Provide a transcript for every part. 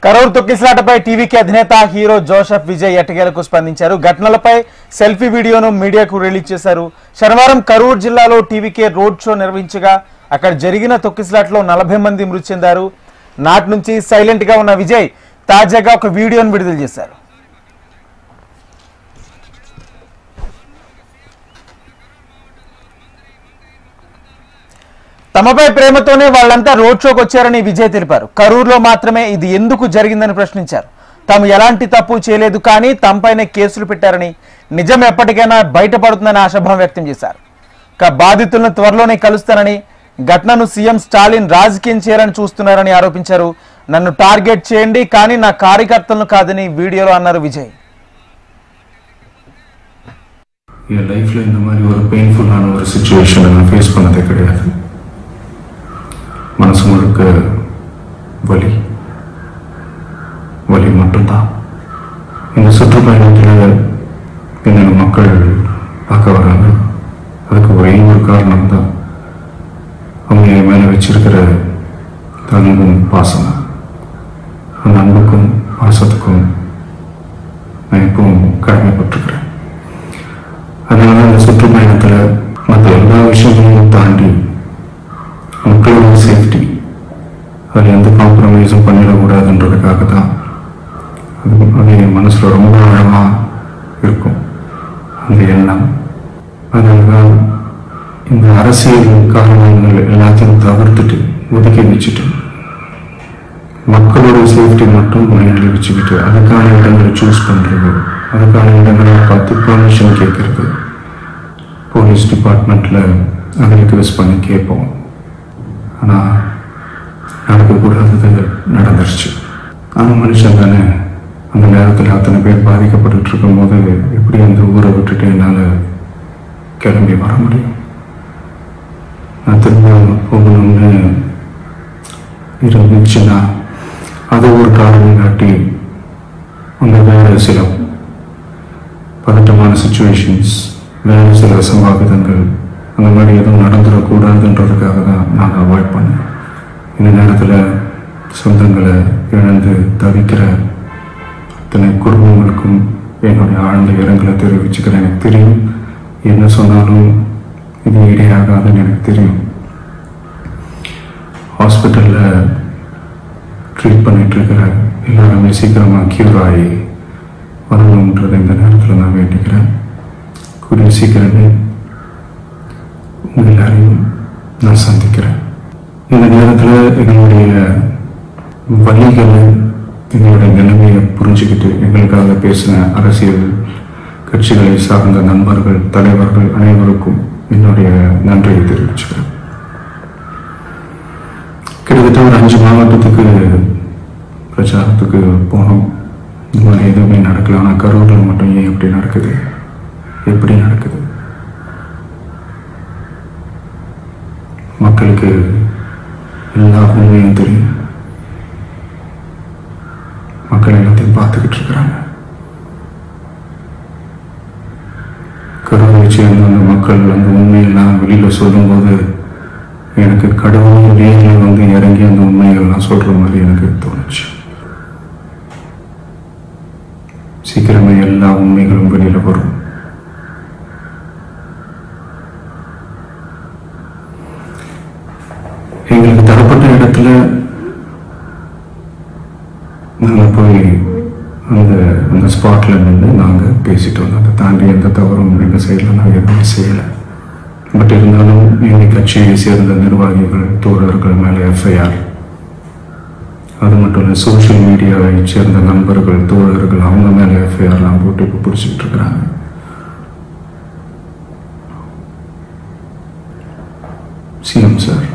కరూర్ తొక్కిసలాటపై టీవీకి అధినేత hero Joseph Vijay ఎట్టకేలకు స్పందించారు. ఘటనలపై సెల్ఫీ వీడియోను మీడియాకు రిలీజ్ చేశారు. శనివారం కరూర్ జిల్లాలో టీవీకే రోడ్ షో నిర్వహించగా అక్కడ జరిగిన తొక్కిసలాటలో 40 మంది మృతి చెందారు. నాటి నుంచి సైలెంట్ గా ఉన్న విజయ్ తాజాగా ఒక వీడియోను విడుదల చేశారు. తమపై ప్రేమతోనే వాళ్ళంతా రోడ్ షోకి వచ్చారని విజయ్ తెలిపారు. కరూర్లో మాత్రమే ఇది ఎందుకు జరిగిందని ప్రశ్నించారు. తాము ఎలాంటి తప్పు చేయలేదు, కానీ తమపైనే కేసులు పెట్టారని, నిజం ఎప్పటికైనా బయటపడుతుందని ఆశాభావం వ్యక్తం చేశారు. బాధితులను త్వరలోనే కలుస్తానని, ఘటనను సీఎం స్టాలిన్ రాజకీయం చేయాలని చూస్తున్నారని ఆరోపించారు. నన్ను టార్గెట్ చేయండి, కానీ నా కార్యకర్తలను కాదని వీడియోలో అన్నారు విజయ్. என் லைஃப்பில் இந்த மாதிரி ஒரு பெயின்ஃபுல்லான ஒரு சிச்சுவேஷனை நான் ஃபேஸ் பண்ணதே கிடையாது. மனசு முழுக்க வலி வலி மட்டும்தான். இந்த சுற்றுப்பயணத்தில் என்னோட மக்கள் பார்க்க வராங்க. அதுக்கு ஒரே ஒரு காரணம் தான், அவங்க என் மேலே வச்சிருக்கிற அன்பும் பாசம். அந்த அன்புக்கும் பாசத்துக்கும் நான் எப்பவும் கடமைப்பட்டிருக்கிறேன். அதனால அந்த சுற்றுப்பயணத்தில் மற்ற எல்லா விஷயங்களையும் தாண்டி மக்களோட சேஃப்டி, அதில் எந்த காம்ப்ரமைஸும் பண்ணிடக்கூடாதுன்றதுக்காக தான் அது என் மனசில் ரொம்ப ஆழமாக இருக்கும் அந்த எண்ணம். அதனால தான் இந்த அரசியல் காரணங்கள் எல்லாத்தையும் தவிர்த்துட்டு ஒதுக்கி வச்சுட்டு மக்களோட சேஃப்டி மட்டும் மைண்டில் வச்சுக்கிட்டு அதுக்கான இடங்களை சூஸ் பண்ணுறது, அதுக்கான இடங்களை பார்த்து பர்மிஷன் கேட்கறது, போலீஸ் டிபார்ட்மெண்ட்டில் அதை ரிக்வெஸ்ட் பண்ணி கேட்போம். ஆனால் நடக்கக்கூடாதது நடந்துருச்சு. அந்த மனுஷன் தானே அந்த நேரத்தில் அத்தனை பேர் பாதிக்கப்பட்டு இருக்கும்போது எப்படி அந்த ஊரை விட்டுட்டு என்னால் கிளம்பி வர முடியும்? நான் திரும்ப போகணும்னு இருந்துச்சுன்னா அதை ஒரு காரணம் காட்டி அந்த வேறு சில பதட்டமான சுச்சுவேஷன்ஸ், வேறு சில அசம்பாவிதங்கள் அந்த மாதிரி எதுவும் நடந்துடக்கூடாதுன்றதுக்காக தான் நான் அவாய்ட் பண்ணேன். இந்த நேரத்தில் சொந்தங்களை இழந்து தவிக்கிற அத்தனை குடும்பங்களுக்கும் என்னுடைய ஆழ்ந்த இரங்கலை தெரிவிச்சுக்கிறேன். எனக்கு தெரியும், என்ன சொன்னாலும் இது இடையாகாதுன்னு எனக்கு தெரியும். ஹாஸ்பிட்டலில் ட்ரீட் பண்ணிகிட்ருக்கிற எல்லாருமே சீக்கிரமாக க்யூர் ஆகி வரணுன்றதை இந்த நேரத்தில் நான் வேண்டிக்கிறேன். கூடிய சீக்கிரமே உங்கள் எல்லாரையும் நான் சந்திக்கிறேன். இந்த நேரத்தில் எங்களுடைய வழிகளை, எங்களுடைய நிலைமையை புரிஞ்சுக்கிட்டு எங்களுக்காக பேசின அரசியல் கட்சிகளை சார்ந்த நண்பர்கள், தலைவர்கள் அனைவருக்கும் என்னுடைய நன்றியை தெரிவிச்சுக்கிறேன். கிட்டத்தட்ட ஒரு 5 மாவட்டத்துக்கு பிரச்சாரத்துக்கு போனோம். இந்த மாதிரி எதுவுமே நடக்கல. ஆனால் கரூரில் மட்டும் ஏன் எப்படி நடக்குது, எப்படி நடக்குது? மக்களுக்கு எல்லா உண்மையும் தெரியும். மக்கள் எல்லாத்தையும் பார்த்துக்கிட்டு இருக்கிறாங்க. கரூரை சேர்ந்த அந்த மக்கள் அந்த உண்மையெல்லாம் வெளியில் சொல்லும்போது எனக்கு கடவுள் நேரில் வந்து இறங்கி அந்த உண்மைகள்லாம் சொல்கிற மாதிரி எனக்கு தோணுச்சு. சீக்கிரமே எல்லா உண்மைகளும் வெளியில் வரும். எங்களுக்கு தரப்பட்ட இடத்துல நாங்கள் போய் அந்த ஸ்பாட்டில் நின்று நாங்கள் பேசிட்டு வந்தோம். அதை தாண்டி எந்த தவறும் எங்கள் சைடில் நாங்கள் எதுவுமே செய்யலை. பட் இருந்தாலும் எங்கள் கட்சியை சேர்ந்த நிர்வாகிகள், தோழர்கள் மேலே எஃப்ஐஆர், அது மட்டும் இல்லை சோஷியல் மீடியாவை சேர்ந்த நண்பர்கள், தோழர்கள் அவங்க மேலே எஃப்ஐஆர்லாம் போட்டு இப்போ பிடிச்சிக்கிட்டு இருக்கிறாங்க. சிஎம் சார்,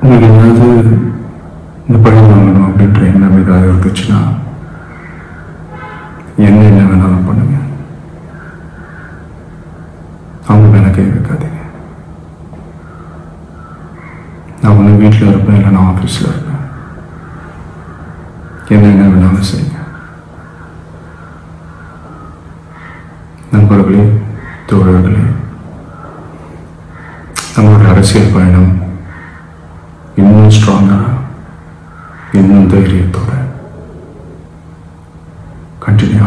உங்களுக்கு ஏதாவது இந்த பழி வாங்கணும் அப்படின்ற எண்ணம் ஏதாவது இருந்துச்சுன்னா என்ன வேணாலும் பண்ணுங்க. அவங்க மேலே கை வைக்காதீங்க. நான் ஒன்று வீட்டில் இருப்பேன், இல்லை நான் ஆஃபீஸில் இருப்பேன். என்ன வேணாலும் செய்யுங்க. நண்பர்களே, தோழர்களே, நம்மளுடைய அரசியல் பயணம் இன்னும் ஸ்ட்ராங்காக இன்னும் தைரியத்தோட கண்டினியூ